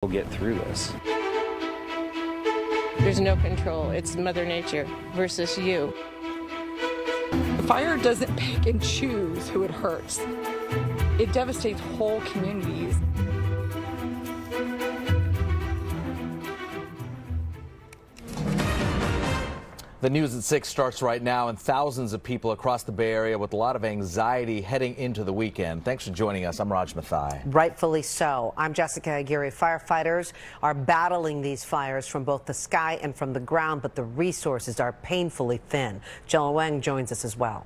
We'll get through this. There's no control. It's Mother Nature versus you. The fire doesn't pick and choose who it hurts. It devastates whole communities. The news at 6 starts right now, and thousands of people across the Bay Area with a lot of anxiety heading into the weekend. Thanks for joining us. I'm Raj Mathai. Rightfully so. I'm Jessica Aguirre. Firefighters are battling these fires from both the sky and from the ground, but the resources are painfully thin. Jella Wang joins us as well.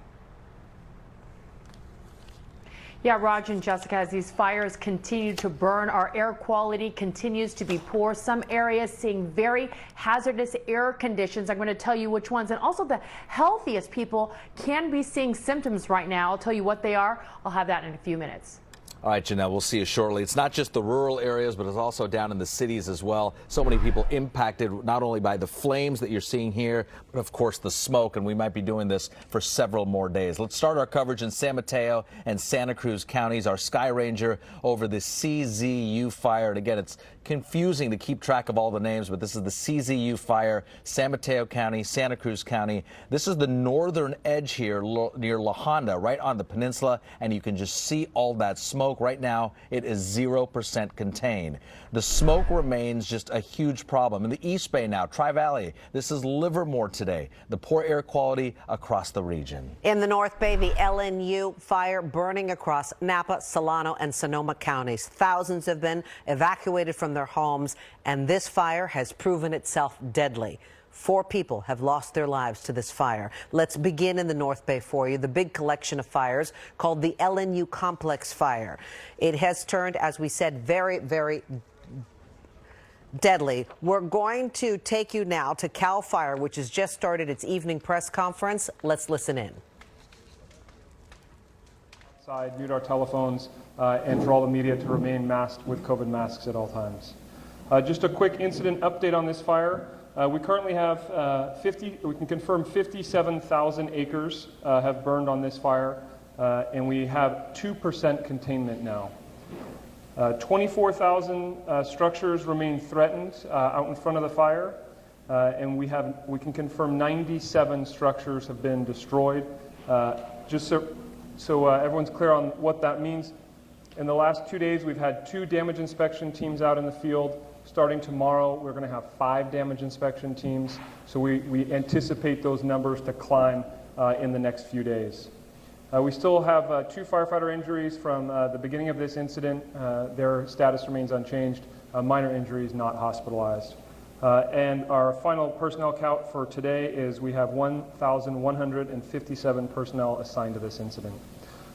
Yeah, Raj and Jessica, as these fires continue to burn, our air quality continues to be poor. Some areas seeing very hazardous air conditions. I'm going to tell you which ones, and also the healthiest people can be seeing symptoms right now. I'll tell you what they are. I'll have that in a few minutes. All right, Janelle, we'll see you shortly. It's not just the rural areas, but it's also down in the cities as well. So many people impacted not only by the flames that you're seeing here, but of course the smoke, and we might be doing this for several more days. Let's start our coverage in San Mateo and Santa Cruz counties. Our Sky Ranger over the CZU fire. And again, it's confusing to keep track of all the names, but this is the CZU fire, San Mateo County, Santa Cruz County. This is the northern edge here near La Honda, right on the peninsula, and you can just see all that smoke. Right now, it is 0% contained. The smoke remains just a huge problem. In the East Bay now, Tri-Valley, this is Livermore today. The poor air quality across the region. In the North Bay, the LNU fire burning across Napa, Solano, and Sonoma counties. Thousands have been evacuated from their homes, and this fire has proven itself deadly. 4 people have lost their lives to this fire. Let's begin in the North Bay for you. The big collection of fires called the LNU Complex Fire. It has turned, as we said, very, very deadly. We're going to take you now to CAL FIRE, which has just started its evening press conference. Let's listen in. Outside, mute our telephones, and for all the media to remain masked with COVID masks at all times. Just a quick incident update on this fire. We currently have we can confirm 57,000 acres have burned on this fire, and we have 2% containment now. 24,000 structures remain threatened out in front of the fire, and we can confirm 97 structures have been destroyed. Just so everyone's clear on what that means, in the last 2 days we've had 2 damage inspection teams out in the field. Starting tomorrow, we're going to have 5 damage inspection teams, so we anticipate those numbers to climb in the next few days. We still have 2 firefighter injuries from the beginning of this incident. Their status remains unchanged, minor injuries, not hospitalized. And our final personnel count for today is we have 1,157 personnel assigned to this incident.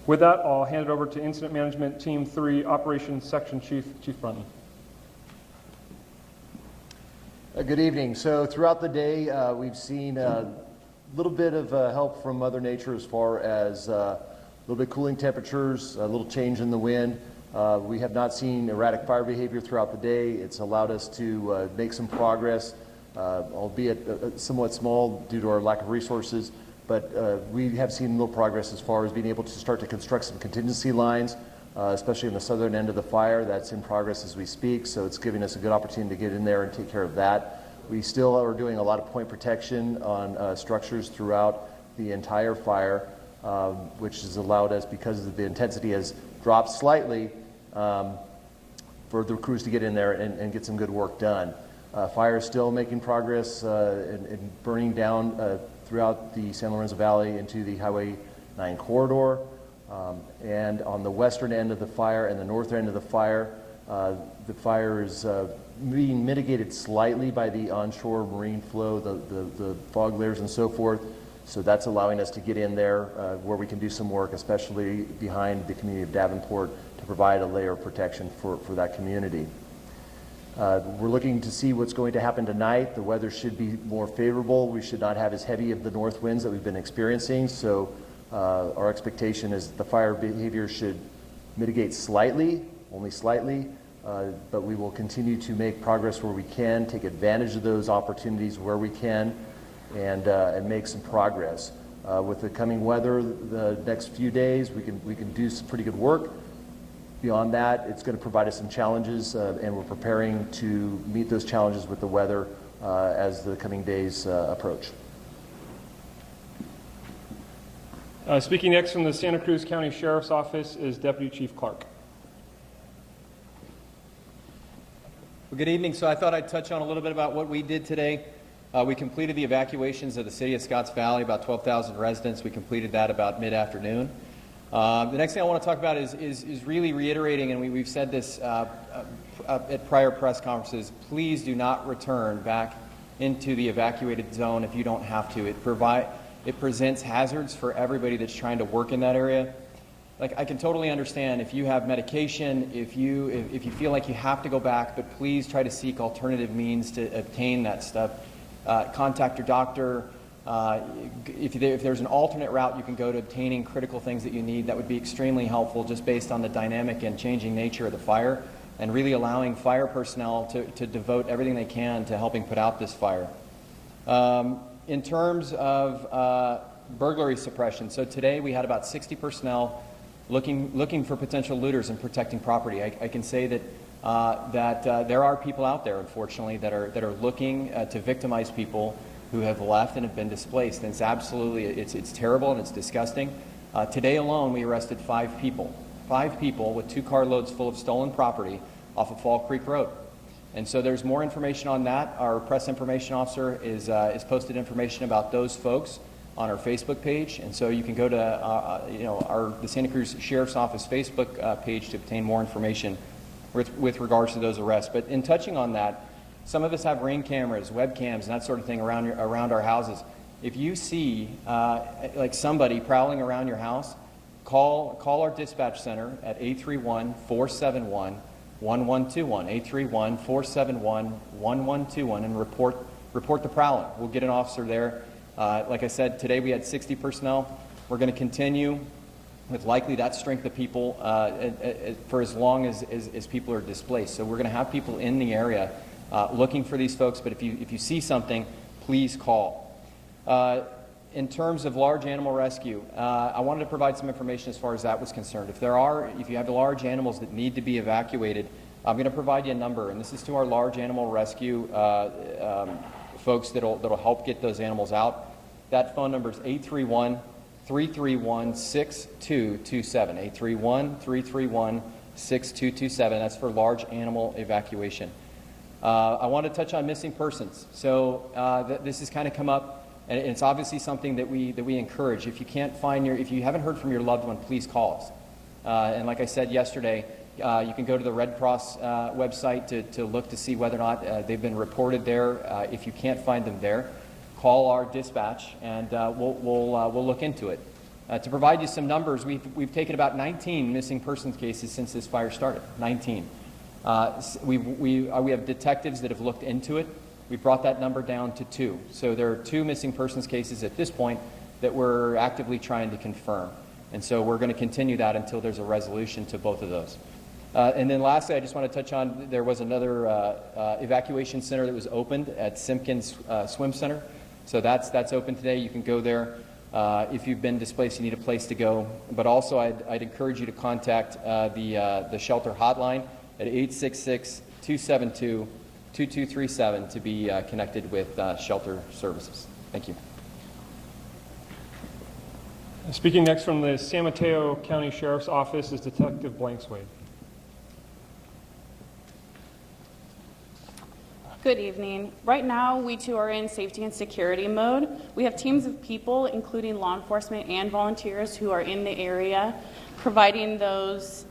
With that, I'll hand it over to Incident Management Team 3, Operations Section Chief Brunton. Good evening. So throughout the day, we've seen a little bit of help from Mother Nature as far as a little bit cooling temperatures, a little change in the wind. We have not seen erratic fire behavior throughout the day. It's allowed us to make some progress, albeit somewhat small due to our lack of resources. But we have seen little progress as far as being able to start to construct some contingency lines, especially on the southern end of the fire. That's in progress as we speak, so it's giving us a good opportunity to get in there and take care of that. We still are doing a lot of point protection on structures throughout the entire fire, which has allowed us, because the intensity has dropped slightly, for the crews to get in there and get some good work done. Fire is still making progress and burning down throughout the San Lorenzo Valley into the Highway 9 corridor. And on the western end of the fire and the north end of the fire is being mitigated slightly by the onshore marine flow, the fog layers and so forth. So that's allowing us to get in there where we can do some work, especially behind the community of Davenport, to provide a layer of protection for that community. We're looking to see what's going to happen tonight. The weather should be more favorable. We should not have as heavy of the north winds that we've been experiencing. So our expectation is the fire behavior should mitigate slightly, only slightly, but we will continue to make progress where we can, take advantage of those opportunities where we can, and make some progress. With the coming weather, the next few days, we can do some pretty good work. Beyond that, it's going to provide us some challenges, and we're preparing to meet those challenges with the weather as the coming days approach. Speaking next from the Santa Cruz County Sheriff's Office is Deputy Chief Clark. Well, good evening. So I thought I'd touch on a little bit about what we did today. We completed the evacuations of the city of Scotts Valley, about 12,000 residents. We completed that about mid-afternoon. The next thing I want to talk about is really reiterating, and we've said this at prior press conferences, please do not return back into the evacuated zone if you don't have to. It presents hazards for everybody that's trying to work in that area. Like, I can totally understand if you have medication, if you feel like you have to go back, but please try to seek alternative means to obtain that stuff. Contact your doctor. If there's an alternate route you can go to obtaining critical things that you need, that would be extremely helpful, just based on the dynamic and changing nature of the fire, and really allowing fire personnel to devote everything they can to helping put out this fire. In terms of burglary suppression, so today we had about 60 personnel looking for potential looters and protecting property. I can say that there are people out there, unfortunately, that are looking to victimize people who have left and have been displaced. And it's absolutely, it's terrible and it's disgusting. Today alone, we arrested 5 people with 2 carloads full of stolen property off of Fall Creek Road. And so there's more information on that. Our press information officer is posted information about those folks on our Facebook page, and so you can go to the Santa Cruz Sheriff's Office Facebook page to obtain more information with regards to those arrests. But in touching on that, some of us have Ring cameras, webcams, and that sort of thing around our houses. If you see like somebody prowling around your house, call our dispatch center at 831-471-1121, 831-471-1121, and report the prowling. We'll get an officer there. Like I said, today we had 60 personnel. We're going to continue with likely that strength of people for as long as people are displaced. So we're going to have people in the area looking for these folks, but if you see something, please call. In terms of large animal rescue, I wanted to provide some information as far as that was concerned. If you have large animals that need to be evacuated, I'm going to provide you a number, and this is to our large animal rescue folks that'll help get those animals out. That phone number is 831-331-6227. 831-331-6227. That's for large animal evacuation. I want to touch on missing persons. So this has kind of come up, and it's obviously something that we encourage. If you haven't heard from your loved one, please call us. And like I said yesterday, you can go to the Red Cross website to look to see whether or not they've been reported there. If you can't find them there, call our dispatch, and we'll look into it. To provide you some numbers, we've taken about 19 missing persons cases since this fire started. 19. We have detectives that have looked into it. We brought that number down to 2. So there are 2 missing persons cases at this point that we're actively trying to confirm. And so we're going to continue that until there's a resolution to both of those. And then lastly, I just want to touch on, there was another evacuation center that was opened at Simpkins Swim Center. So that's open today. You can go there. If you've been displaced, you need a place to go. But also, I'd encourage you to contact the shelter hotline at 866-272-2237 to be connected with shelter services. Thank you. Speaking next from the San Mateo County Sheriff's Office is Detective Blankswade. Good evening. Right now, we too are in safety and security mode. We have teams of people, including law enforcement and volunteers, who are in the area providing those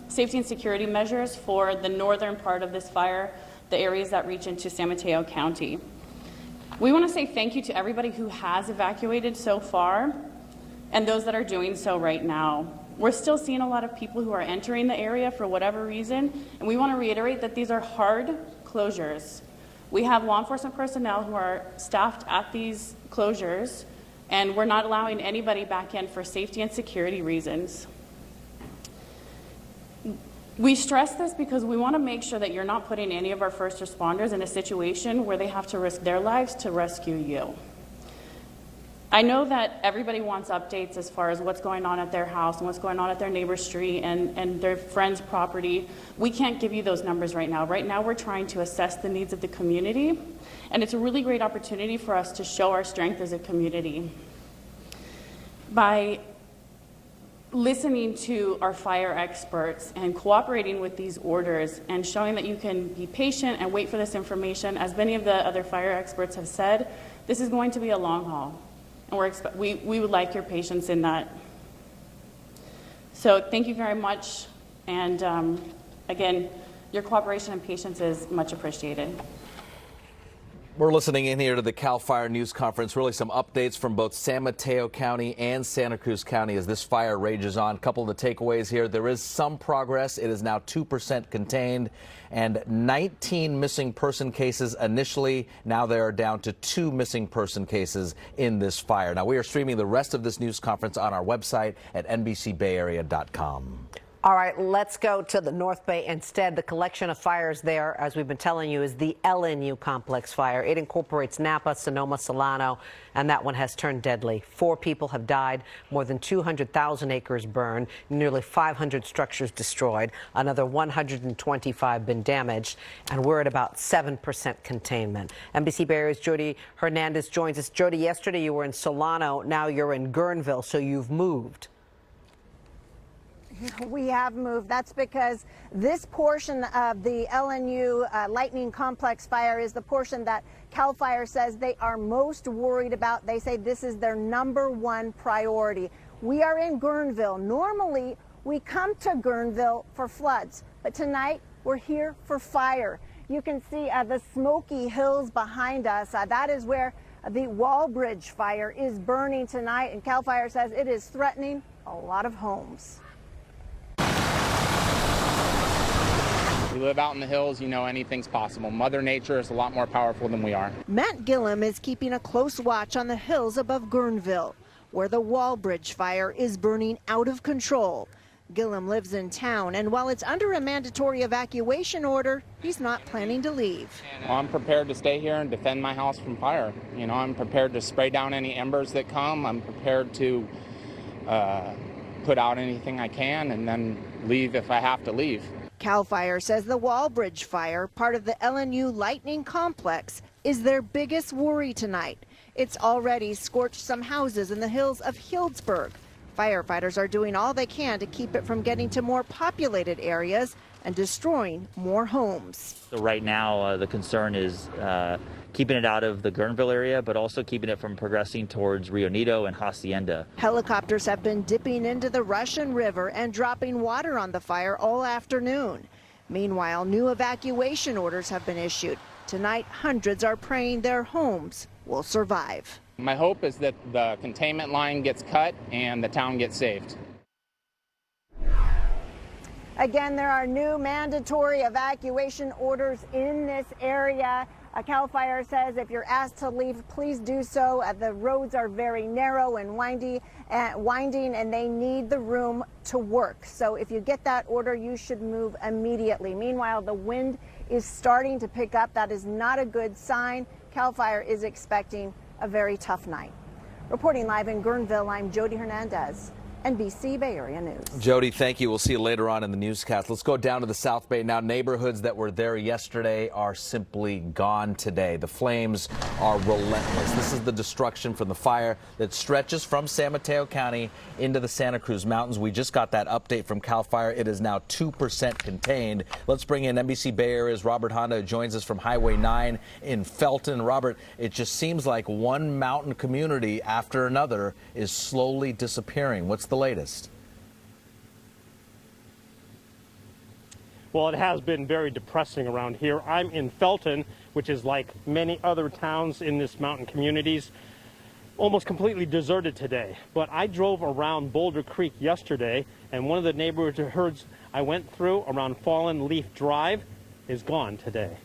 safety and security measures for the northern part of this fire, the areas that reach into San Mateo County. We want to say thank you to everybody who has evacuated so far and those that are doing so right now. We're still seeing a lot of people who are entering the area for whatever reason, and we want to reiterate that these are hard closures. We have law enforcement personnel who are staffed at these closures, and we're not allowing anybody back in for safety and security reasons. We stress this because we want to make sure that you're not putting any of our first responders in a situation where they have to risk their lives to rescue you. I know that everybody wants updates as far as what's going on at their house and what's going on at their neighbor's street and their friend's property. We can't give you those numbers right now. Right now, we're trying to assess the needs of the community, and it's a really great opportunity for us to show our strength as a community. By listening to our fire experts and cooperating with these orders and showing that you can be patient and wait for this information, as many of the other fire experts have said, this is going to be a long haul. And we would like your patience in that. So thank you very much. And again, your cooperation and patience is much appreciated. We're listening in here to the CAL FIRE news conference. Really some updates from both San Mateo County and Santa Cruz County as this fire rages on. A couple of the takeaways here. There is some progress. It is now 2% contained and 19 missing person cases initially. Now they are down to 2 missing person cases in this fire. Now we are streaming the rest of this news conference on our website at NBCBayArea.com. All right, let's go to the North Bay instead. The collection of fires there, as we've been telling you, is the LNU complex fire. It incorporates Napa, Sonoma, Solano, and that one has turned deadly. 4 people have died, more than 200,000 acres burned, nearly 500 structures destroyed, another 125 been damaged, and we're at about 7% containment. NBC Bay Area's Jody Hernandez joins us. Jody, yesterday you were in Solano, now you're in Guerneville, so you've moved. We have moved. That's because this portion of the LNU lightning complex fire is the portion that CAL FIRE says they are most worried about. They say this is their #1 priority. We are in Guerneville. Normally, we come to Guerneville for floods, but tonight we're here for fire. You can see the smoky hills behind us. That is where the Wallbridge fire is burning tonight, and CAL FIRE says it is threatening a lot of homes. We live out in the hills, you know anything's possible. Mother Nature is a lot more powerful than we are. Matt Gillum is keeping a close watch on the hills above Guerneville, where the Wallbridge fire is burning out of control. Gillum lives in town, and while it's under a mandatory evacuation order, he's not planning to leave. Well, I'm prepared to stay here and defend my house from fire. You know, I'm prepared to spray down any embers that come. I'm prepared to put out anything I can and then leave if I have to leave. CAL FIRE says the Wallbridge fire, part of the LNU lightning complex, is their biggest worry tonight. It's already scorched some houses in the hills of Healdsburg. Firefighters are doing all they can to keep it from getting to more populated areas and destroying more homes. So right now, the concern is keeping it out of the Guerneville area, but also keeping it from progressing towards Rio Neto and Hacienda. Helicopters have been dipping into the Russian River and dropping water on the fire all afternoon. Meanwhile, new evacuation orders have been issued. Tonight, hundreds are praying their homes will survive. My hope is that the containment line gets cut and the town gets saved. Again, there are new mandatory evacuation orders in this area. CAL FIRE says if you're asked to leave, please do so. The roads are very narrow and winding, and they need the room to work. So if you get that order, you should move immediately. Meanwhile, the wind is starting to pick up. That is not a good sign. CAL FIRE is expecting a very tough night. Reporting live in Guerneville, I'm Jody Hernandez, NBC Bay Area News. Jody, thank you. We'll see you later on in the newscast. Let's go down to the South Bay now. Neighborhoods that were there yesterday are simply gone today. The flames are relentless. This is the destruction from the fire that stretches from San Mateo County into the Santa Cruz Mountains. We just got that update from CAL FIRE. It is now 2% contained. Let's bring in NBC Bay Area's Robert Honda, who joins us from Highway 9 in Felton. Robert, it just seems like one mountain community after another is slowly disappearing. What's the latest? Well, it has been very depressing around here. I'm in Felton, which is like many other towns in this mountain communities, almost completely deserted today. But I drove around Boulder Creek yesterday, and one of the neighborhoods I went through around Fallen Leaf Drive is gone today.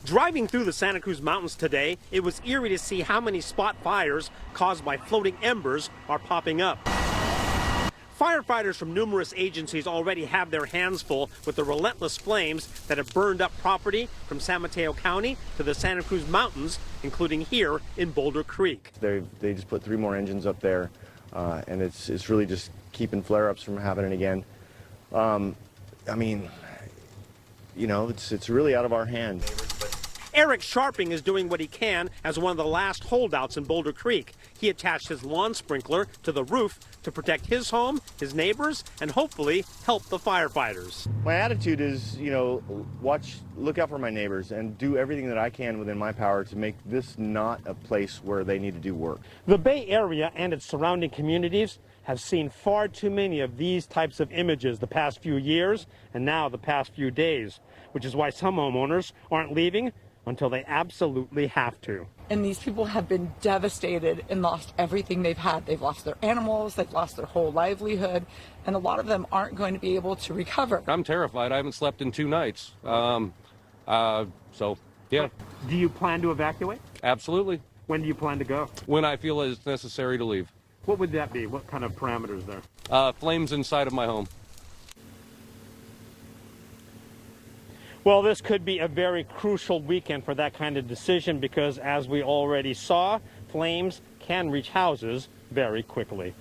Driving through the Santa Cruz Mountains today, it was eerie to see how many spot fires caused by floating embers are popping up. Firefighters from numerous agencies already have their hands full with the relentless flames that have burned up property from San Mateo County to the Santa Cruz Mountains, including here in Boulder Creek. They just put 3 more engines up there, and it's really just keeping flare-ups from happening again. I mean, you know, it's really out of our hands. Eric Sharping is doing what he can as one of the last holdouts in Boulder Creek. He attached his lawn sprinkler to the roof to protect his home, his neighbors, and hopefully help the firefighters. My attitude is, you know, look out for my neighbors and do everything that I can within my power to make this not a place where they need to do work. The Bay Area and its surrounding communities have seen far too many of these types of images the past few years and now the past few days, which is why some homeowners aren't leaving until they absolutely have to. And these people have been devastated and lost everything they've had. They've lost their animals, they've lost their whole livelihood, and a lot of them aren't going to be able to recover. I'm terrified. I haven't slept in 2 nights. So, yeah. Do you plan to evacuate? Absolutely. When do you plan to go? When I feel it's necessary to leave. What would that be? What kind of parameters there? Flames inside of my home. Well, this could be a very crucial weekend for that kind of decision because, as we already saw, flames can reach houses very quickly.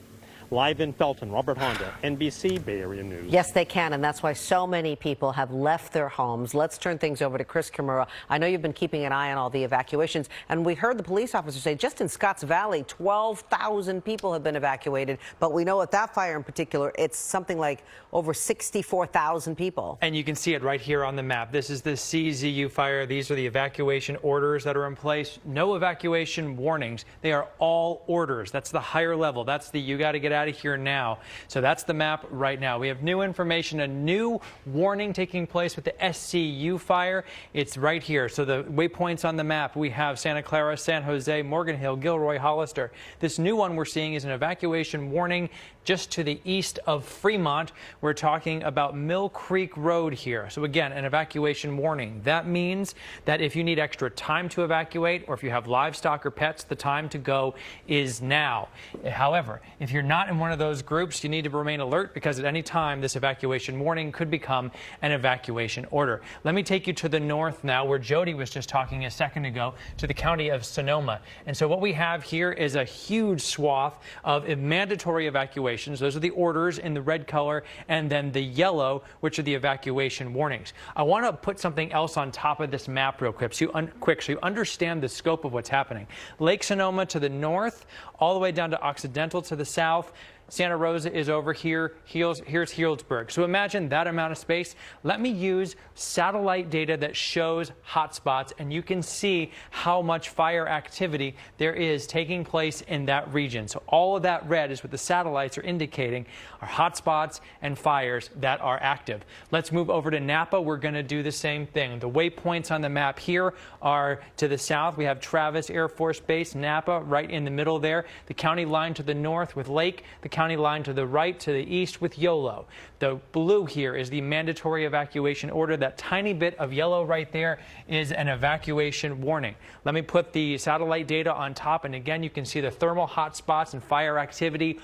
Live in Felton, Robert Honda, NBC Bay Area News. Yes, they can, and that's why so many people have left their homes. Let's turn things over to Chris Kimura. I know you've been keeping an eye on all the evacuations, and we heard the police officer say just in Scotts Valley, 12,000 people have been evacuated, but we know at that fire in particular, it's something like over 64,000 people. And you can see it right here on the map. This is the CZU fire. These are the evacuation orders that are in place. No evacuation warnings. They are all orders. That's the higher level. That's the you got to get out of here now. So that's the map right now. We have new information, a new warning taking place with the SCU fire. It's right here. So the waypoints on the map, we have Santa Clara, San Jose, Morgan Hill, Gilroy, Hollister. This new one we're seeing is an evacuation warning just to the east of Fremont. We're talking about Mill Creek Road here. So again, an evacuation warning. That means that if you need extra time to evacuate or if you have livestock or pets, the time to go is now. However, if you're not in one of those groups, you need to remain alert because at any time this evacuation warning could become an evacuation order. Let me take you to the north now, where Jody was just talking a second ago, to the county of Sonoma. And so what we have here is a huge swath of mandatory evacuations. Those are the orders in the red color, and then the yellow, which are the evacuation warnings. I want to put something else on top of this map real quick so you understand the scope of what's happening. Lake Sonoma to the north, all the way down to Occidental to the south. Santa Rosa is over here. Here's Healdsburg. So imagine that amount of space. Let me use satellite data that shows hotspots, and you can see how much fire activity there is taking place in that region. So all of that red is what the satellites are indicating are hotspots and fires that are active. Let's move over to Napa. We're going to do the same thing. The waypoints on the map here are to the south. We have Travis Air Force Base, Napa, right in the middle there. The county line to the north with Lake. The county line to the right, to the east with YOLO. The blue here is the mandatory evacuation order. That tiny bit of yellow right there is an evacuation warning. Let me put the satellite data on top, and again, you can see the thermal hotspots and fire activity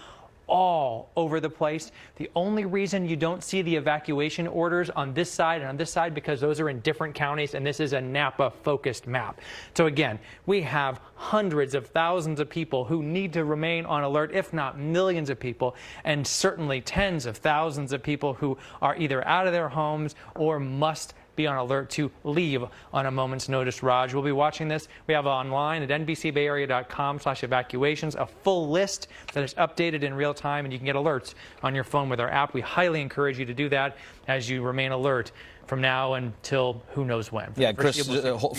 all over the place. The only reason you don't see the evacuation orders on this side and on this side because those are in different counties, and this is a Napa focused map. So again, we have hundreds of thousands of people who need to remain on alert, if not millions of people, and certainly tens of thousands of people who are either out of their homes or must be on alert to leave on a moment's notice. Raj, we'll be watching this. We have online at nbcbayarea.com/evacuations a full list that is updated in real time, and you can get alerts on your phone with our app. We highly encourage you to do that as you remain alert from now until who knows when. Yeah, Chris,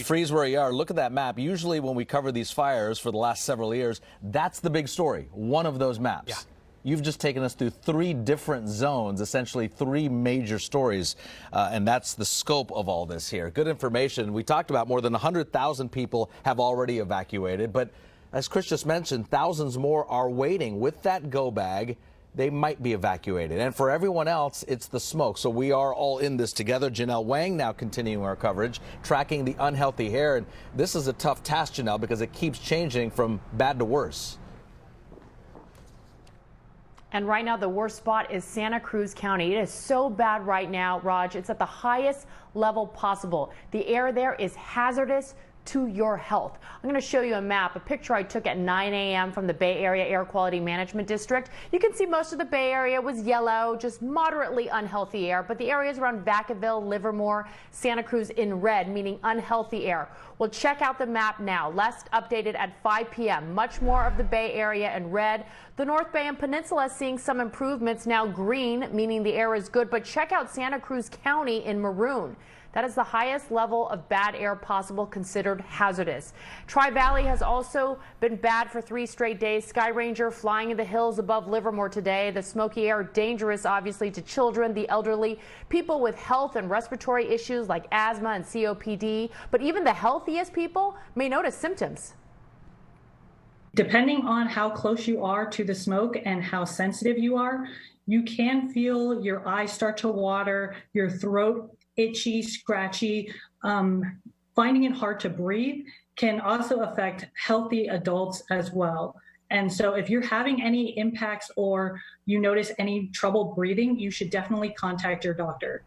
freeze where you are. Look at that map. Usually when we cover these fires for the last several years, that's the big story, one of those maps. Yeah. You've just taken us through 3 different zones, essentially 3 major stories, and that's the scope of all this here. Good information. We talked about more than 100,000 people have already evacuated, but as Chris just mentioned, thousands more are waiting. With that go bag, they might be evacuated. And for everyone else, it's the smoke. So we are all in this together. Janelle Wang now continuing our coverage, tracking the unhealthy air. And this is a tough task, Janelle, because it keeps changing from bad to worse. And right now, the worst spot is Santa Cruz County. It is so bad right now, Raj. It's at the highest level possible. The air there is hazardous to your health. I'm going to show you a map, a picture I took at 9 a.m. from the Bay Area Air Quality Management District. You can see most of the Bay Area was yellow, just moderately unhealthy air, but the areas around Vacaville, Livermore, Santa Cruz in red, meaning unhealthy air. Well, check out the map now. Last updated at 5 p.m. Much more of the Bay Area in red. The North Bay and Peninsula seeing some improvements, now green, meaning the air is good, but check out Santa Cruz County in maroon. That is the highest level of bad air possible, considered hazardous. Tri-Valley has also been bad for 3 straight days. Sky Ranger flying in the hills above Livermore today. The smoky air dangerous, obviously, to children, the elderly, people with health and respiratory issues like asthma and COPD. But even the healthiest people may notice symptoms. Depending on how close you are to the smoke and how sensitive you are, you can feel your eyes start to water, your throat itchy, scratchy, finding it hard to breathe can also affect healthy adults as well. And so if you're having any impacts or you notice any trouble breathing, you should definitely contact your doctor.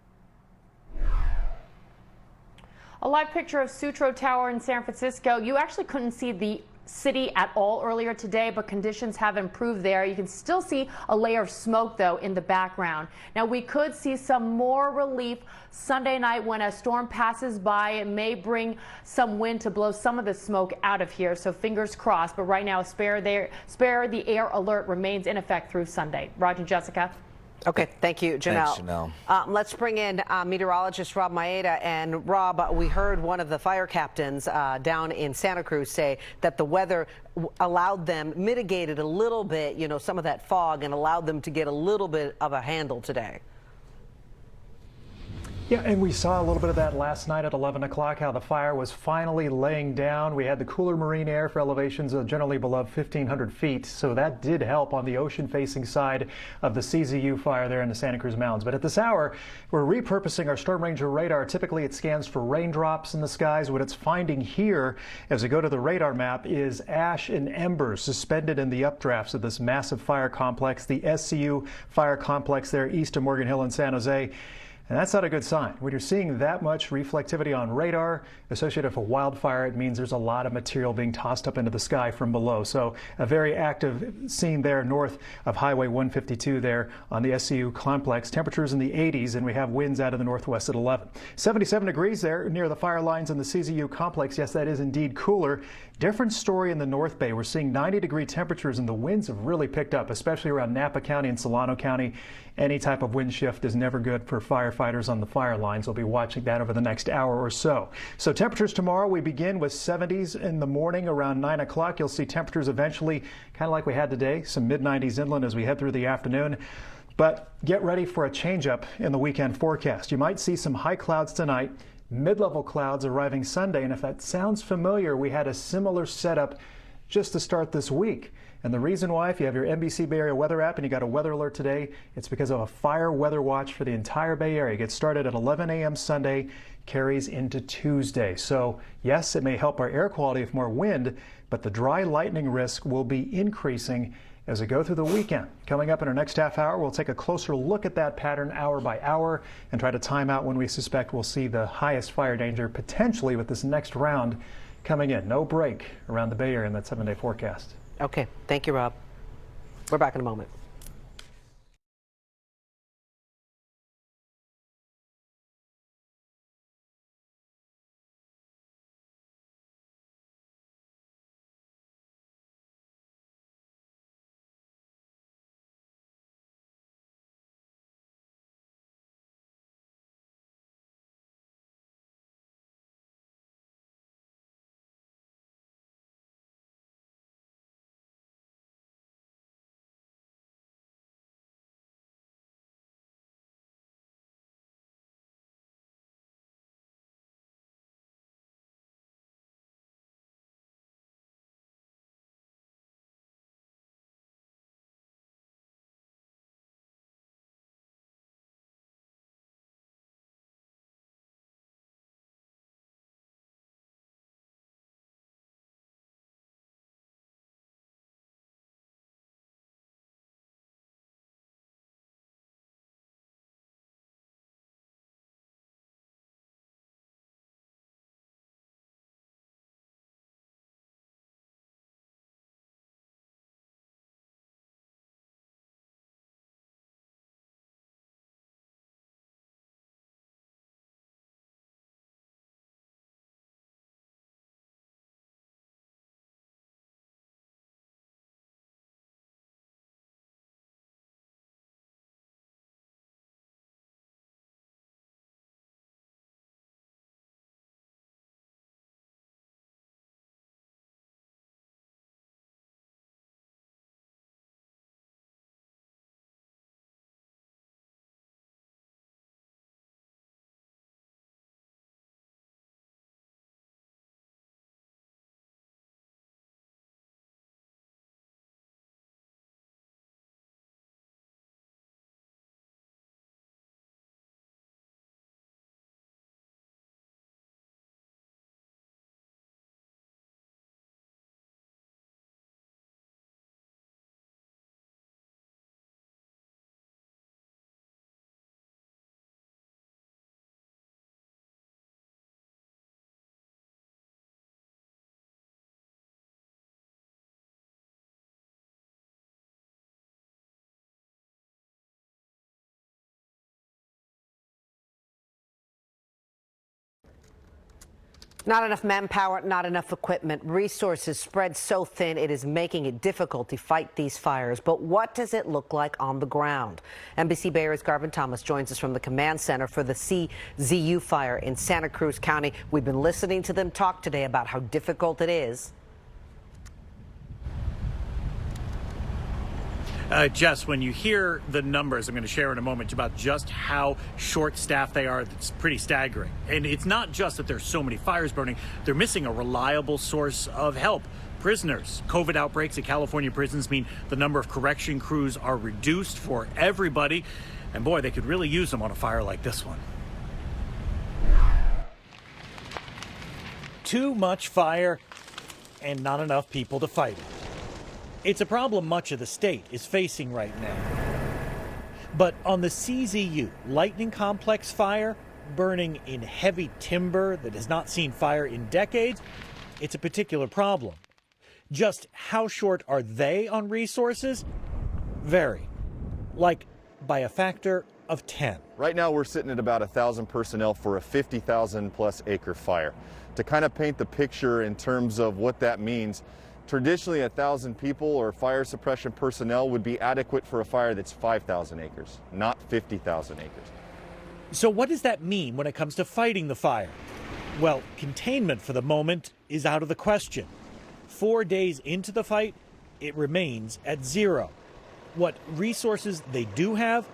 A live picture of Sutro Tower in San Francisco. You actually couldn't see the city at all earlier today, but conditions have improved there. You can still see a layer of smoke, though, in the background. Now, we could see some more relief Sunday night when a storm passes by. It may bring some wind to blow some of the smoke out of here, so fingers crossed. But right now, spare the air alert remains in effect through Sunday. Roger, Jessica. Okay, thank you, Janelle. Thanks, Janelle. Let's bring in meteorologist Rob Maeda. And Rob, we heard one of the fire captains down in Santa Cruz say that the weather allowed them, mitigated a little bit, some of that fog and allowed them to get a little bit of a handle today. Yeah, and we saw a little bit of that last night at 11 o'clock, how the fire was finally laying down. We had the cooler marine air for elevations generally below 1,500 feet, so that did help on the ocean-facing side of the CZU fire there in the Santa Cruz Mountains. But at this hour, we're repurposing our Storm Ranger radar. Typically, it scans for raindrops in the skies. What it's finding here, as we go to the radar map, is ash and embers suspended in the updrafts of this massive fire complex, the SCU fire complex there east of Morgan Hill and San Jose. And that's not a good sign. When you're seeing that much reflectivity on radar associated with a wildfire, it means there's a lot of material being tossed up into the sky from below. So a very active scene there north of Highway 152 there on the SCU complex. Temperatures in the 80s, and we have winds out of the northwest at 11. 77 degrees there near the fire lines in the CZU complex. Yes, that is indeed cooler. Different story in the North Bay. We're seeing 90-degree temperatures, and the winds have really picked up, especially around Napa County and Solano County. Any type of wind shift is never good for firefighters on the fire lines. We'll be watching that over the next hour or so. So temperatures tomorrow, we begin with 70s in the morning around 9 o'clock. You'll see temperatures eventually kind of like we had today, some mid-90s inland as we head through the afternoon. But get ready for a change-up in the weekend forecast. You might see some high clouds tonight. Mid-level clouds arriving Sunday, and if that sounds familiar, we had a similar setup just to start this week. And the reason why, if you have your Nbc Bay Area weather app and you got a weather alert today, it's because of a fire weather watch for the entire Bay Area. It gets started at 11 a.m. Sunday, carries into Tuesday. So yes, it may help our air quality with more wind, but the dry lightning risk will be increasing as we go through the weekend. Coming up in our next half hour, we'll take a closer look at that pattern hour by hour and try to time out when we suspect we'll see the highest fire danger potentially with this next round coming in. No break around the Bay Area in that 7-day forecast. Okay, thank you, Rob. We're back in a moment. Not enough manpower, not enough equipment, resources spread so thin it is making it difficult to fight these fires. But what does it look like on the ground? NBC Bay Area's Garvin Thomas joins us from the command center for the CZU fire in Santa Cruz County. We've been listening to them talk today about how difficult it is. Jess, when you hear the numbers I'm going to share in a moment about just how short-staffed they are, it's pretty staggering. And it's not just that there's so many fires burning, they're missing a reliable source of help. Prisoners. COVID outbreaks at California prisons mean the number of correction crews are reduced for everybody. And boy, they could really use them on a fire like this one. Too much fire and not enough people to fight it. It's a problem much of the state is facing right now. But on the CZU Lightning Complex fire, burning in heavy timber that has not seen fire in decades, it's a particular problem. Just how short are they on resources? Vary. Like by a factor of 10. Right now we're sitting at about 1,000 personnel for a 50,000 plus acre fire. To kind of paint the picture in terms of what that means, traditionally 1,000 people or fire suppression personnel would be adequate for a fire that's 5,000 acres, not 50,000 acres. So what does that mean when it comes to fighting the fire? Well, containment for the moment is out of the question. 4 days into the fight, it remains at zero. What resources they do have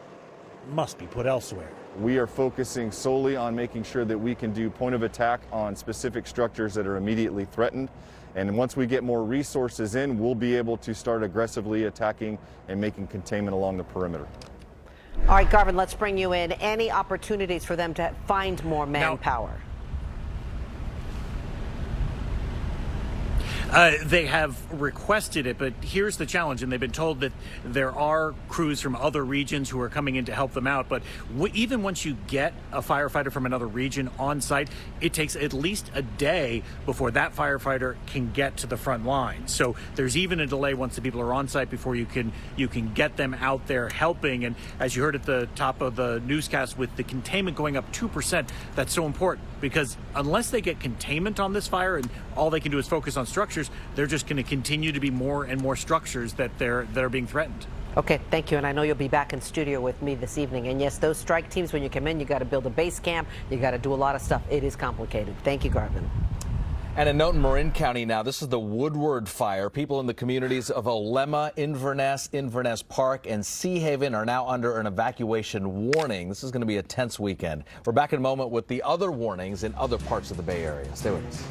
must be put elsewhere. We are focusing solely on making sure that we can do point of attack on specific structures that are immediately threatened. And once we get more resources in, we'll be able to start aggressively attacking and making containment along the perimeter. All right, Garvin, let's bring you in. Any opportunities for them to find more manpower? They have requested it, but here's the challenge, and they've been told that there are crews from other regions who are coming in to help them out. But even once you get a firefighter from another region on site, it takes at least a day before that firefighter can get to the front line. So there's even a delay once the people are on site before you can get them out there helping. And as you heard at the top of the newscast, with the containment going up 2%, that's so important, because unless they get containment on this fire and all they can do is focus on structures, they're just going to continue to be more and more structures that are being threatened. Okay, thank you. And I know you'll be back in studio with me this evening. And yes, those strike teams, when you come in, you got to build a base camp. You got to do a lot of stuff. It is complicated. Thank you, Garvin. And a note in Marin County now, this is the Woodward fire. People in the communities of Olema, Inverness Park, and Sea Haven are now under an evacuation warning. This is going to be a tense weekend. We're back in a moment with the other warnings in other parts of the Bay Area. Stay with us.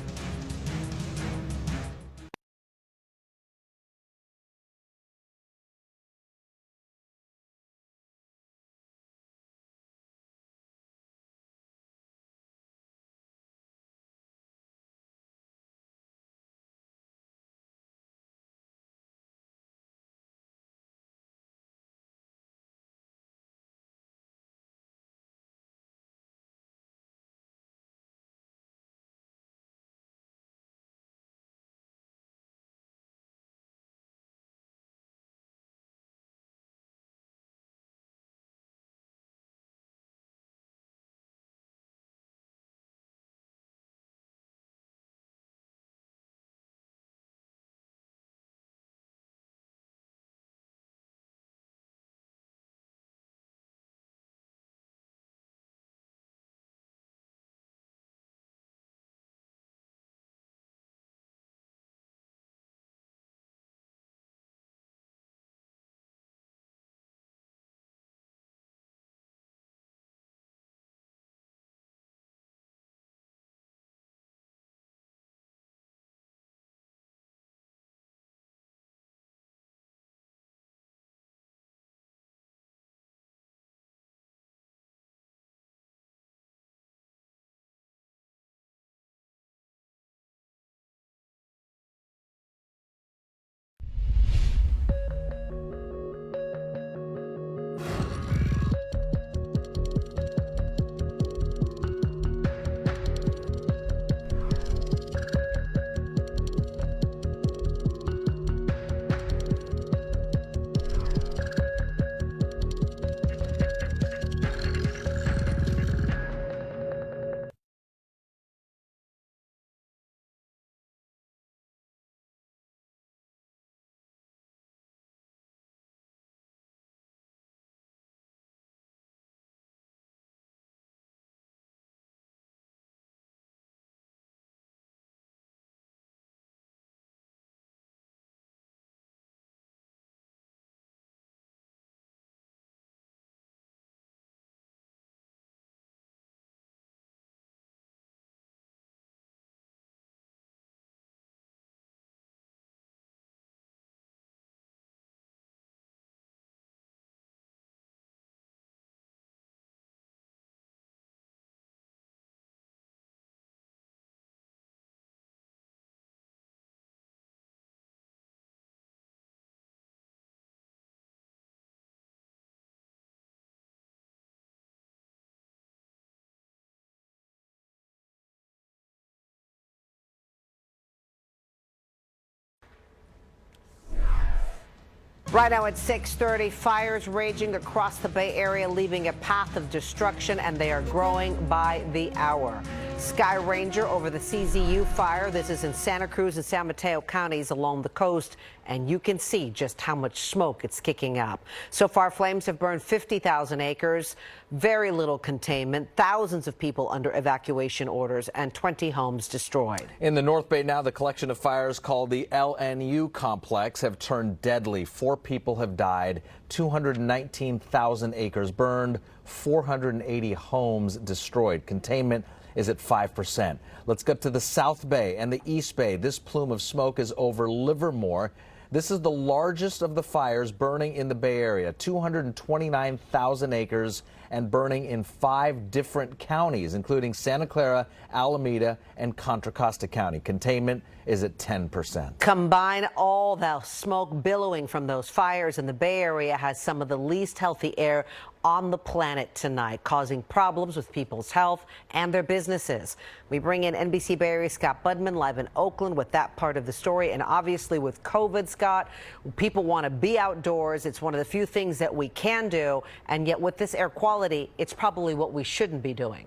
Right now at 6:30, fires raging across the Bay Area, leaving a path of destruction, and they are growing by the hour. Sky Ranger over the CZU fire. This is in Santa Cruz and San Mateo counties along the coast, and you can see just how much smoke it's kicking up. So far, flames have burned 50,000 acres, very little containment, thousands of people under evacuation orders, and 20 homes destroyed. In the North Bay now, the collection of fires called the LNU complex have turned deadly. 4 people have died, 219,000 acres burned, 480 homes destroyed. Containment is at 5%. Let's get to the South Bay and the East Bay. This plume of smoke is over Livermore. This is the largest of the fires burning in the Bay Area, 229,000 acres and burning in 5 different counties, including Santa Clara, Alameda, and Contra Costa County. Containment is at 10%. Combine all the smoke billowing from those fires, and the Bay Area has some of the least healthy air on the planet tonight, causing problems with people's health and their businesses. We bring in NBC Bay Area Scott Budman live in Oakland with that part of the story. And obviously with COVID, Scott, people want to be outdoors. It's one of the few things that we can do. And yet with this air quality, it's probably what we shouldn't be doing.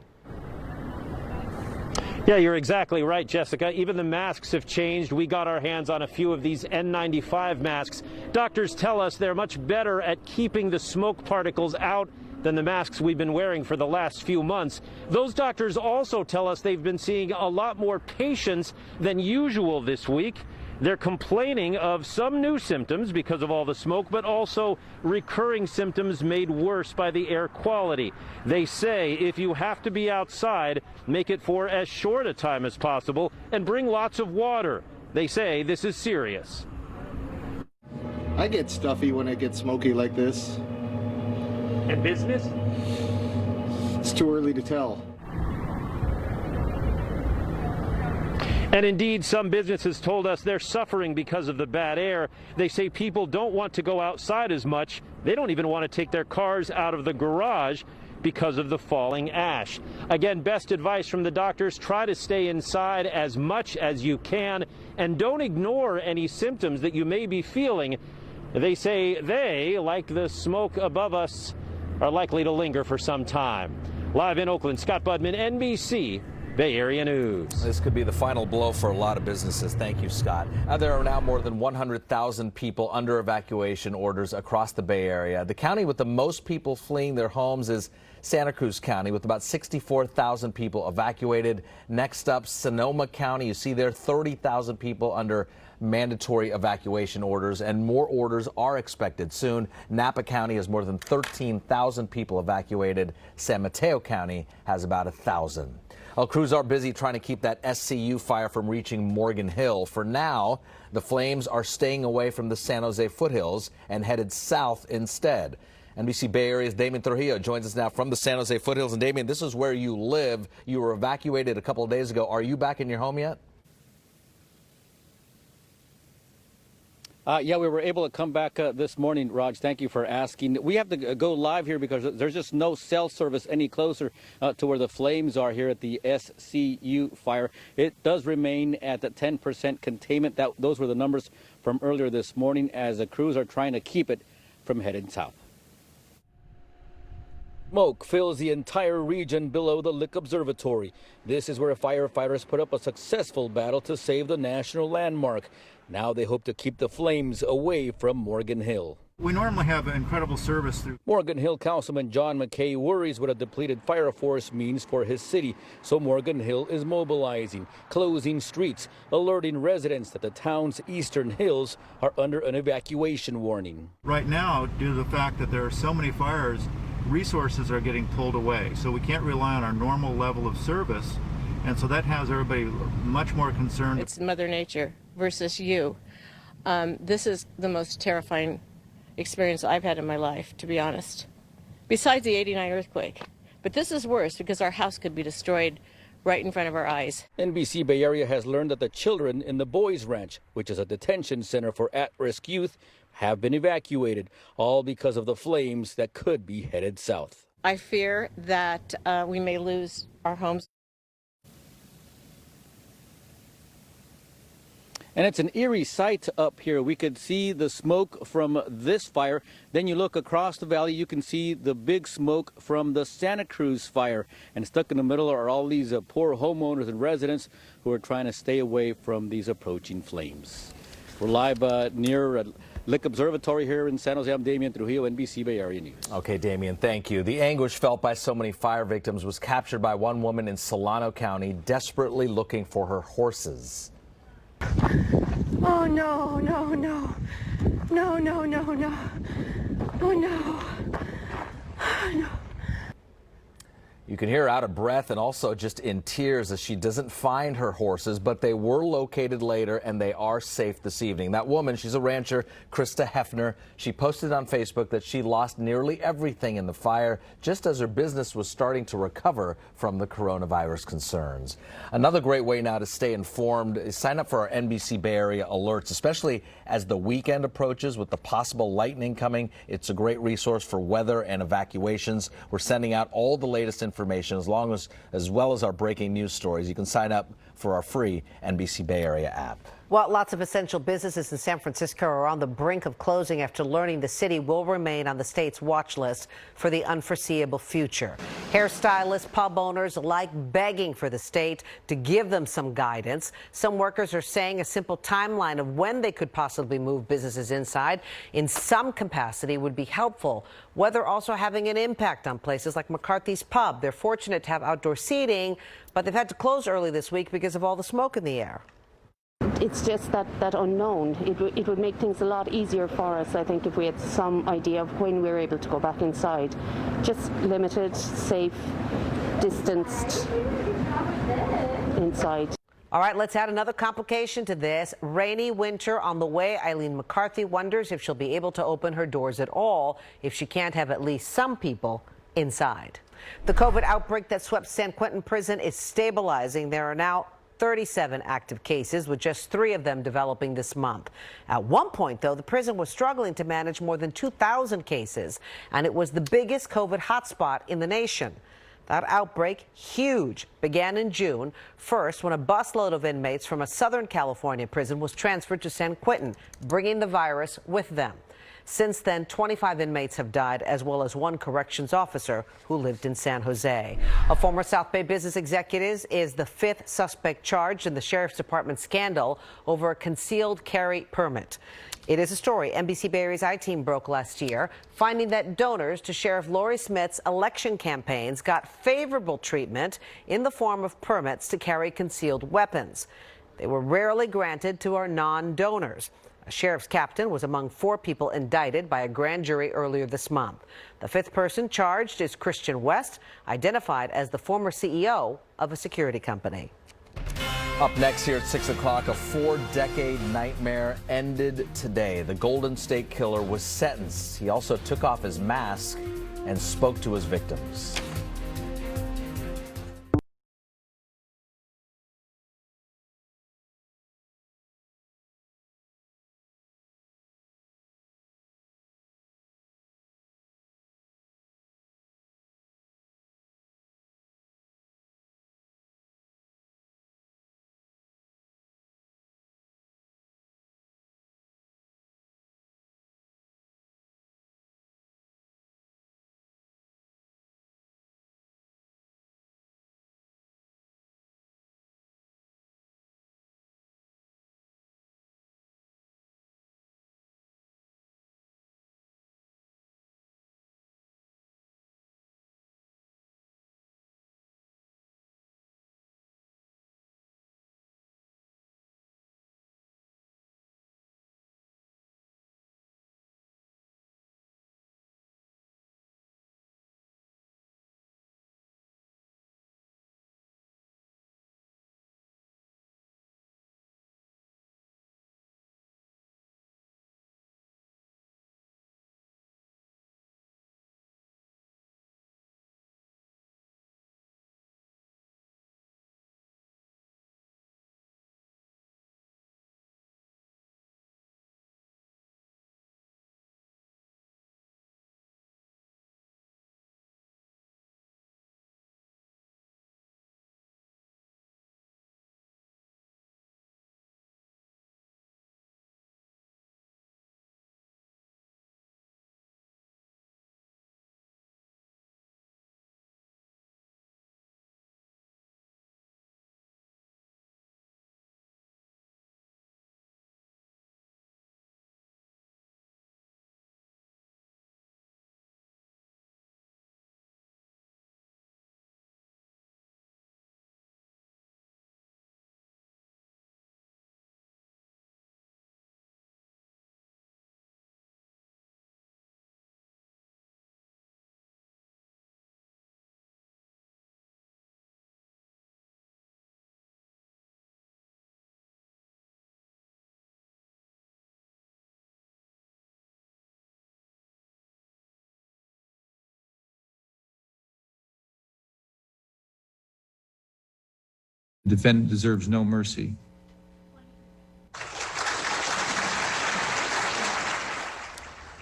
Yeah, you're exactly right, Jessica. Even the masks have changed. We got our hands on a few of these N95 masks. Doctors tell us they're much better at keeping the smoke particles out than the masks we've been wearing for the last few months. Those doctors also tell us they've been seeing a lot more patients than usual this week. They're complaining of some new symptoms because of all the smoke, but also recurring symptoms made worse by the air quality. They say if you have to be outside, make it for as short a time as possible and bring lots of water. They say this is serious. I get stuffy when it gets smoky like this. And business? It's too early to tell. And indeed, some businesses told us they're suffering because of the bad air. They say people don't want to go outside as much. They don't even want to take their cars out of the garage because of the falling ash. Again, best advice from the doctors, try to stay inside as much as you can and don't ignore any symptoms that you may be feeling. They say they, like the smoke above us, are likely to linger for some time. Live in Oakland, Scott Budman, NBC Bay Area News. This could be the final blow for a lot of businesses. Thank you, Scott. There are now more than 100,000 people under evacuation orders across the Bay Area. The county with the most people fleeing their homes is Santa Cruz County, with about 64,000 people evacuated. Next up, Sonoma County. You see there 30,000 people under mandatory evacuation orders, and more orders are expected soon. Napa County has more than 13,000 people evacuated. San Mateo County has about 1,000. Well, crews are busy trying to keep that SCU fire from reaching Morgan Hill. For now, the flames are staying away from the San Jose foothills and headed south instead. NBC Bay Area's Damien Trujillo joins us now from the San Jose foothills. And Damien, this is where you live. You were evacuated a couple of days ago. Are you back in your home yet? Yeah, we were able to come back this morning, Raj. Thank you for asking. We have to go live here because there's just no cell service any closer to where the flames are here at the SCU fire. It does remain at the 10% containment. Those were the numbers from earlier this morning as the crews are trying to keep it from heading south. Smoke fills the entire region below the Lick Observatory. This is where firefighters put up a successful battle to save the national landmark. Now they hope to keep the flames away from Morgan Hill. We normally have incredible service through Morgan Hill Councilman John McKay worries what a depleted fire force means for his city. So Morgan Hill is mobilizing, closing streets, alerting residents that the town's eastern hills are under an evacuation warning. right now, due to the fact that there are so many fires, resources are getting pulled away. So we can't rely on our normal level of service. And so that has everybody much more concerned. It's Mother Nature versus you. This is the most terrifying experience I've had in my life, to be honest, besides the '89 earthquake. But this is worse because our house could be destroyed right in front of our eyes. NBC Bay Area has learned that the children in the Boys Ranch, which is a detention center for at-risk youth, have been evacuated, all because of the flames that could be headed south. I fear that we may lose our homes. And it's an eerie sight up here. We could see the smoke from this fire. Then you look across the valley, you can see the big smoke from the Santa Cruz fire. And stuck in the middle are all these poor homeowners and residents who are trying to stay away from these approaching flames. We're live near Lick Observatory here in San Jose. I'm Damian Trujillo, NBC Bay Area News. Okay, Damian, thank you. The anguish felt by so many fire victims was captured by one woman in Solano County desperately looking for her horses. Oh, no, no, no. No, no, no, no. Oh, no. No. You can hear her out of breath and also just in tears as she doesn't find her horses, but they were located later and they are safe this evening. That woman, she's a rancher, Krista Hefner. She posted on Facebook that she lost nearly everything in the fire just as her business was starting to recover from the coronavirus concerns. Another great way now to stay informed is sign up for our NBC Bay Area Alerts, especially as the weekend approaches with the possible lightning coming. It's a great resource for weather and evacuations. We're sending out all the latest information as well as our breaking news stories. You can sign up for our free NBC Bay Area app. Well, lots of essential businesses in San Francisco are on the brink of closing after learning the city will remain on the state's watch list for the unforeseeable future. Hairstylists, pub owners alike begging for the state to give them some guidance. Some workers are saying a simple timeline of when they could possibly move businesses inside in some capacity would be helpful. Weather also having an impact on places like McCarthy's Pub. They're fortunate to have outdoor seating, but they've had to close early this week because of all the smoke in the air. It's just that unknown. It would make things a lot easier for us, I think, if we had some idea of when we were able to go back inside. Just limited, safe, distanced inside. All right, let's add another complication to this. Rainy winter on the way. Eileen McCarthy wonders if she'll be able to open her doors at all if she can't have at least some people inside. The COVID outbreak that swept San Quentin prison is stabilizing. There are now 37 active cases, with just 3 of them developing this month. At one point, though, the prison was struggling to manage more than 2,000 cases, and it was the biggest COVID hotspot in the nation. That outbreak, huge, began in June, first when a busload of inmates from a Southern California prison was transferred to San Quentin, bringing the virus with them. Since then, 25 inmates have died, as well as 1 corrections officer who lived in San Jose. A former South Bay business executive is the 5th suspect charged in the Sheriff's Department scandal over a concealed carry permit. It is a story NBC Bay Area's I-Team broke last year, finding that donors to Sheriff Lori Smith's election campaigns got favorable treatment in the form of permits to carry concealed weapons. They were rarely granted to our non-donors. A sheriff's captain was among 4 people indicted by a grand jury earlier this month. The 5th person charged is Christian West, identified as the former CEO of a security company. Up next here at 6 o'clock, a 4-decade nightmare ended today. The Golden State Killer was sentenced. He also took off his mask and spoke to his victims. The defendant deserves no mercy.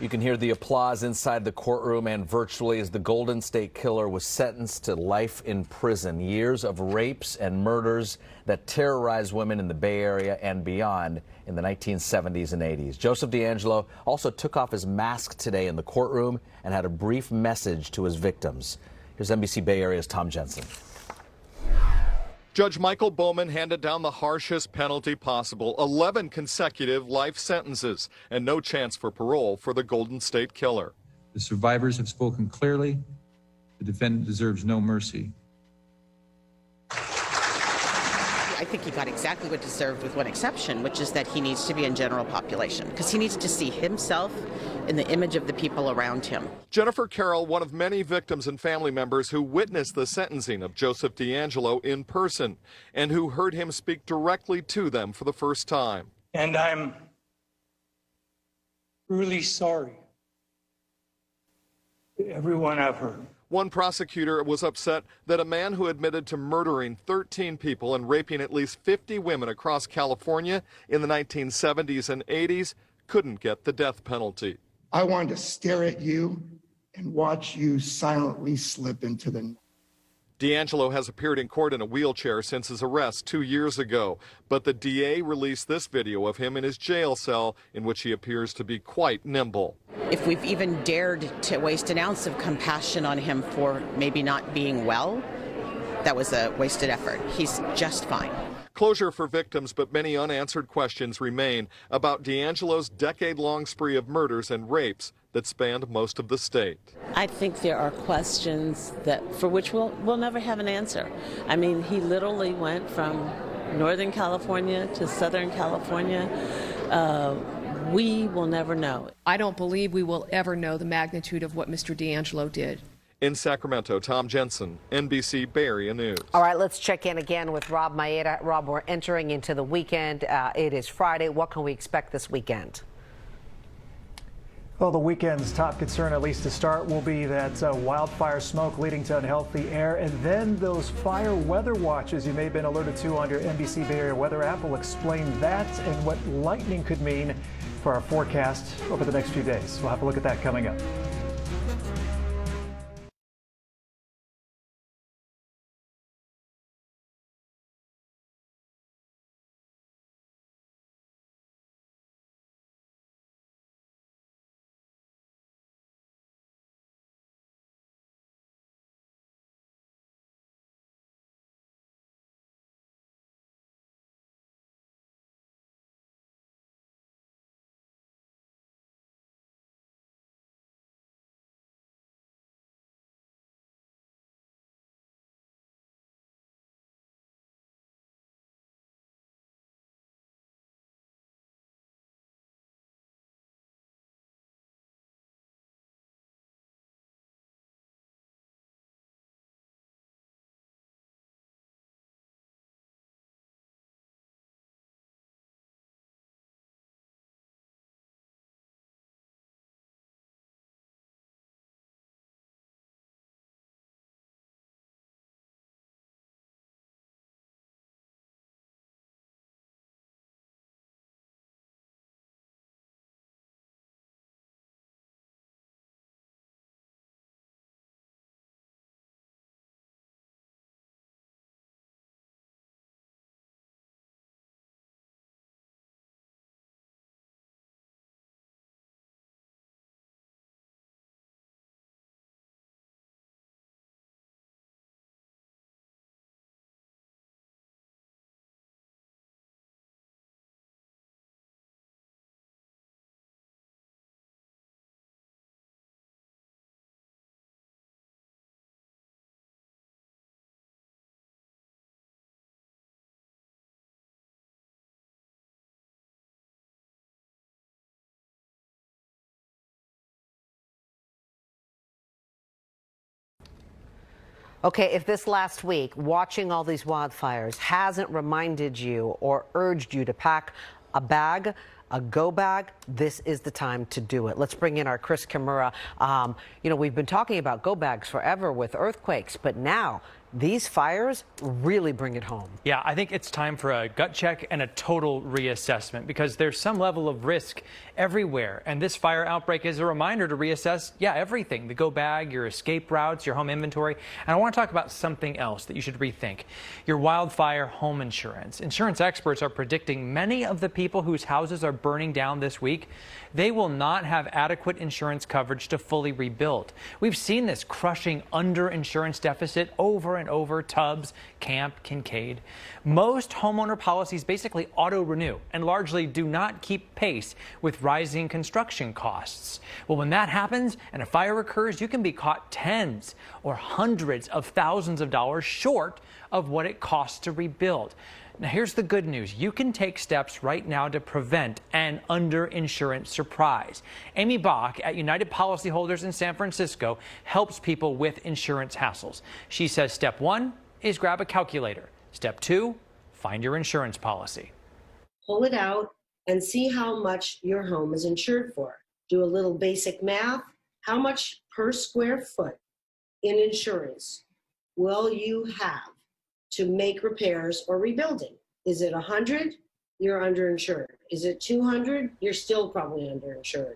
You can hear the applause inside the courtroom and virtually as the Golden State Killer was sentenced to life in prison. Years of rapes and murders that terrorized women in the Bay Area and beyond in the 1970s and 80s. Joseph DeAngelo also took off his mask today in the courtroom and had a brief message to his victims. Here's NBC Bay Area's Tom Jensen. Judge Michael Bowman handed down the harshest penalty possible, 11 consecutive life sentences, and no chance for parole for the Golden State Killer. The survivors have spoken clearly. The defendant deserves no mercy. I think he got exactly what he deserved with one exception, which is that he needs to be in general population because he needs to see himself in the image of the people around him. Jennifer Carroll, one of many victims and family members who witnessed the sentencing of Joseph DeAngelo in person and who heard him speak directly to them for the first time. And I'm really sorry to everyone I've hurt. One prosecutor was upset that a man who admitted to murdering 13 people and raping at least 50 women across California in the 1970s and 80s couldn't get the death penalty. I wanted to stare at you and watch you silently slip into the night. DeAngelo has appeared in court in a wheelchair since his arrest 2 years ago, but the DA released this video of him in his jail cell in which he appears to be quite nimble. If we've even dared to waste an ounce of compassion on him for maybe not being well, that was a wasted effort. He's just fine. Closure for victims, but many unanswered questions remain about DeAngelo's decade-long spree of murders and rapes that spanned most of the state. I think there are questions for which we'll never have an answer. I mean, he literally went from Northern California to Southern California. We will never know. I don't believe we will ever know the magnitude of what Mr. DeAngelo did. In Sacramento, Tom Jensen, NBC Bay Area News. All right, let's check in again with Rob Maeda. Rob, we're entering into the weekend. It is Friday. What can we expect this weekend? Well, the weekend's top concern, at least to start, will be that wildfire smoke leading to unhealthy air, and then those fire weather watches you may have been alerted to on your NBC Bay Area weather app will explain that and what lightning could mean for our forecast over the next few days. We'll have a look at that coming up. Okay, if this last week, watching all these wildfires hasn't reminded you or urged you to pack a bag, a go bag, this is the time to do it. Let's bring in our Chris Kimura. You know, we've been talking about go bags forever with earthquakes, but now these fires really bring it home. Yeah, I think it's time for a gut check and a total reassessment because there's some level of risk everywhere. And this fire outbreak is a reminder to reassess, everything, the go bag, your escape routes, your home inventory. And I want to talk about something else that you should rethink, your wildfire home insurance. Insurance experts are predicting many of the people whose houses are burning down this week, they will not have adequate insurance coverage to fully rebuild. We've seen this crushing underinsurance deficit over and over, Tubbs, Camp, Kincaid. Most homeowner policies basically auto-renew and largely do not keep pace with rising construction costs. Well, when that happens and a fire occurs, you can be caught tens or hundreds of thousands of dollars short of what it costs to rebuild. Now, here's the good news. You can take steps right now to prevent an underinsurance surprise. Amy Bach at United Policyholders in San Francisco helps people with insurance hassles. She says step 1 is grab a calculator. Step 2, find your insurance policy. Pull it out and see how much your home is insured for. Do a little basic math. How much per square foot in insurance will you have to make repairs or rebuilding? Is it 100? You're underinsured. Is it 200? You're still probably underinsured.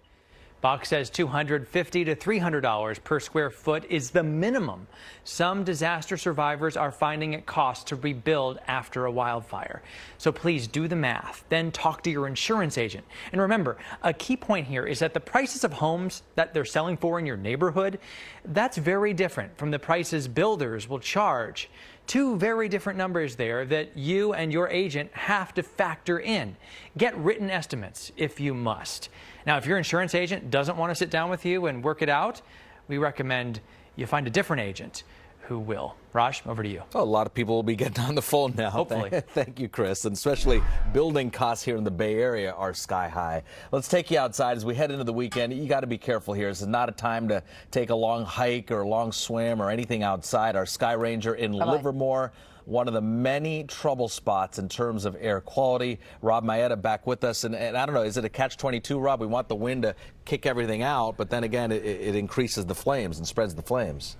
Bach says $250 to $300 per square foot is the minimum. Some disaster survivors are finding it costs to rebuild after a wildfire. So please do the math, then talk to your insurance agent. And remember, a key point here is that the prices of homes that they're selling for in your neighborhood, that's very different from the prices builders will charge. Two very different numbers there that you and your agent have to factor in. Get written estimates if you must. Now, if your insurance agent doesn't want to sit down with you and work it out, we recommend you find a different agent who will. Raj, over to you. Oh, a lot of people will be getting on the phone now. Hopefully. Thank you, Chris. And especially building costs here in the Bay Area are sky high. Let's take you outside as we head into the weekend. You got to be careful here. This is not a time to take a long hike or a long swim or anything outside. Our Sky Ranger in Livermore, one of the many trouble spots in terms of air quality. Rob Maeda back with us. And I don't know, is it a catch-22, Rob? We want the wind to kick everything out, but then again, it increases the flames and spreads the flames.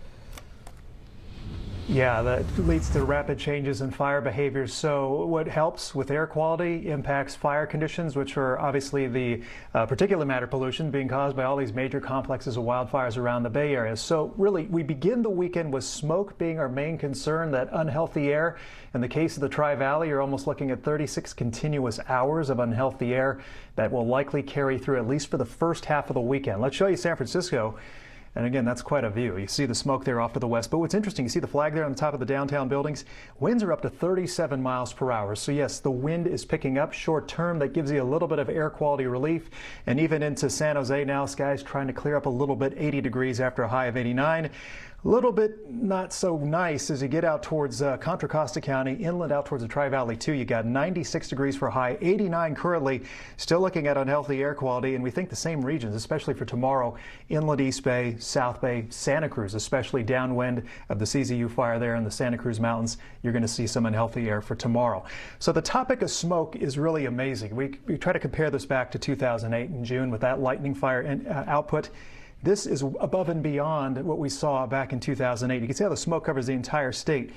Yeah, that leads to rapid changes in fire behaviors. So what helps with air quality impacts fire conditions, which are obviously the particulate matter pollution being caused by all these major complexes of wildfires around the Bay Area. So really, we begin the weekend with smoke being our main concern, that unhealthy air. In the case of the Tri-Valley, you're almost looking at 36 continuous hours of unhealthy air that will likely carry through at least for the first half of the weekend. Let's show you San Francisco. And again, that's quite a view. You see the smoke there off to the west. But what's interesting, you see the flag there on the top of the downtown buildings? Winds are up to 37 miles per hour. So yes, the wind is picking up short term. That gives you a little bit of air quality relief. And even into San Jose now, sky's trying to clear up a little bit, 80 degrees after a high of 89. A little bit not so nice as you get out towards Contra Costa County, inland out towards the Tri-Valley too. You got 96 degrees for a high, 89 currently. Still looking at unhealthy air quality, and we think the same regions, especially for tomorrow, inland East Bay, South Bay, Santa Cruz, especially downwind of the CZU fire there in the Santa Cruz Mountains. You're going to see some unhealthy air for tomorrow. So the topic of smoke is really amazing. We try to compare this back to 2008 in June with that lightning fire output. This is above and beyond what we saw back in 2008. You can see how the smoke covers the entire state.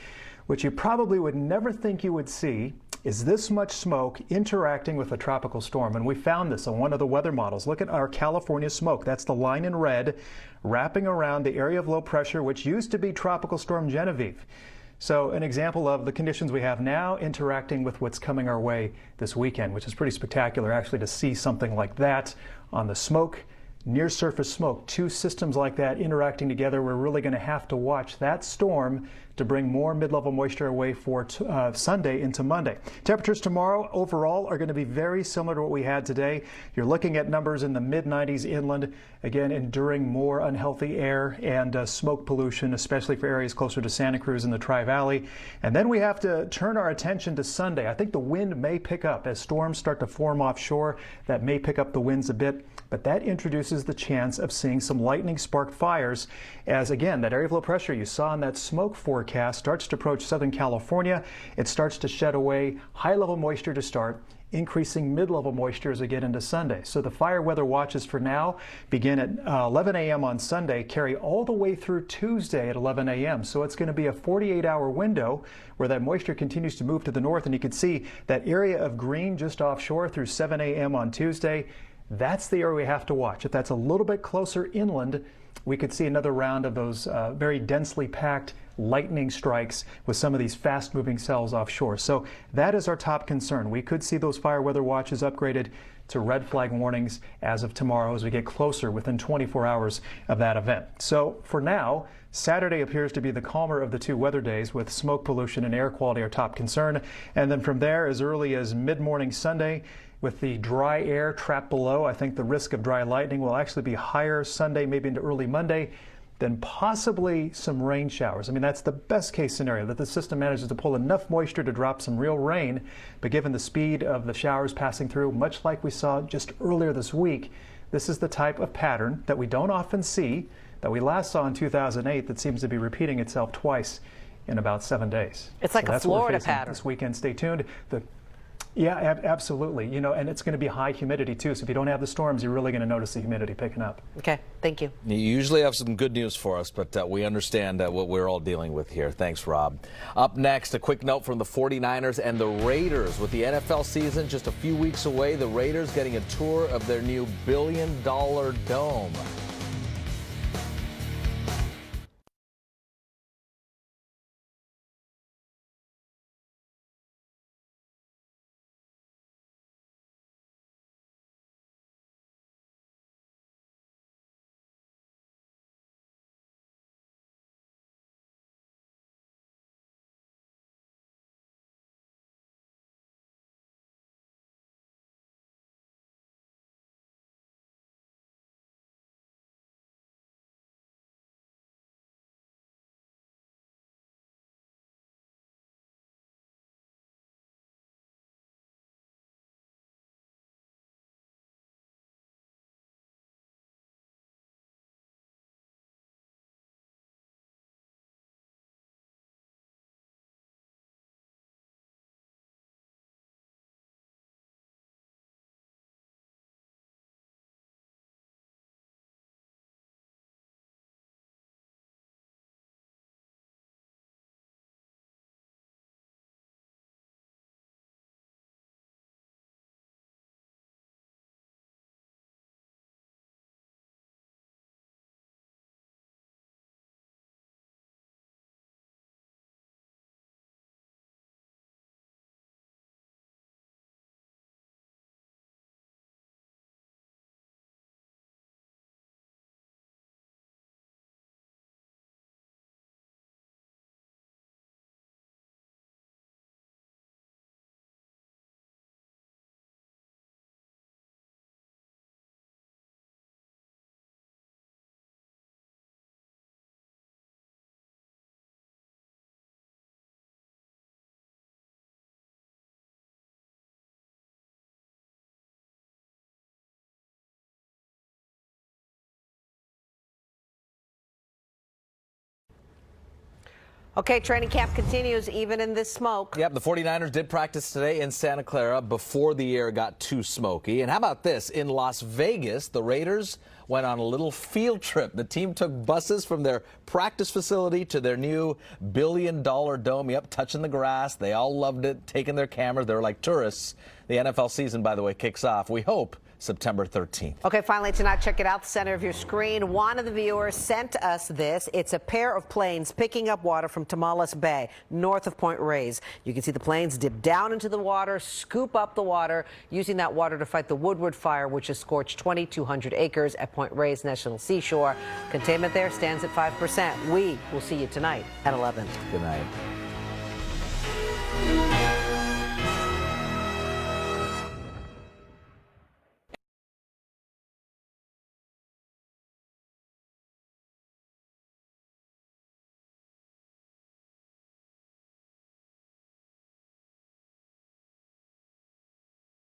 What you probably would never think you would see is this much smoke interacting with a tropical storm. And we found this on one of the weather models. Look at our California smoke. That's the line in red wrapping around the area of low pressure, which used to be Tropical Storm Genevieve. So an example of the conditions we have now interacting with what's coming our way this weekend, which is pretty spectacular actually to see something like that on the smoke. Near surface smoke, two systems like that interacting together. We're really going to have to watch that storm to bring more mid-level moisture away for Sunday into Monday. Temperatures tomorrow overall are going to be very similar to what we had today. You're looking at numbers in the mid-90s inland, again enduring more unhealthy air and smoke pollution, especially for areas closer to Santa Cruz and the Tri-Valley. And then we have to turn our attention to Sunday. I think the wind may pick up as storms start to form offshore. That may pick up the winds a bit, but that introduces the chance of seeing some lightning spark fires as, again, that area of low pressure you saw in that smoke forecast forecast starts to approach Southern California. It starts to shed away high-level moisture to start, increasing mid-level moisture as we get into Sunday. So the fire weather watches for now begin at 11 a.m. on Sunday, carry all the way through Tuesday at 11 a.m. So it's going to be a 48-hour window where that moisture continues to move to the north. And you can see that area of green just offshore through 7 a.m. on Tuesday. That's the area we have to watch. If that's a little bit closer inland, we could see another round of those very densely packed lightning strikes with some of these fast-moving cells offshore. So that is our top concern. We could see those fire weather watches upgraded to red flag warnings as of tomorrow as we get closer within 24 hours of that event. So for now, Saturday appears to be the calmer of the two weather days, with smoke pollution and air quality our top concern. And then from there, as early as mid-morning Sunday, with the dry air trapped below, I think the risk of dry lightning will actually be higher Sunday, maybe into early Monday, then possibly some rain showers. I mean, that's the best case scenario, that the system manages to pull enough moisture to drop some real rain. But given the speed of the showers passing through, much like we saw just earlier this week, this is the type of pattern that we don't often see, that we last saw in 2008, that seems to be repeating itself twice in about 7 days. It's like a Florida pattern. This weekend, stay tuned. Yeah, absolutely. You know, and it's going to be high humidity too. So if you don't have the storms, you're really going to notice the humidity picking up. Okay, thank you. You usually have some good news for us, but we understand what we're all dealing with here. Thanks, Rob. Up next, a quick note from the 49ers and the Raiders. With the NFL season just a few weeks away, the Raiders getting a tour of their new $1 billion dome. Okay, training camp continues even in this smoke. Yep, the 49ers did practice today in Santa Clara before the air got too smoky. And how about this? In Las Vegas, the Raiders went on a little field trip. The team took buses from their practice facility to their new $1 billion dome. Yep, touching the grass. They all loved it, taking their cameras. They were like tourists. The NFL season, by the way, kicks off, we hope, September 13th. Okay, finally tonight, check it out, the center of your screen. One of the viewers sent us this. It's a pair of planes picking up water from Tamales Bay, north of Point Reyes. You can see the planes dip down into the water, scoop up the water, using that water to fight the Woodward fire, which has scorched 2,200 acres at Point Reyes National Seashore. Containment there stands at 5%. We will see you tonight at 11. Good night.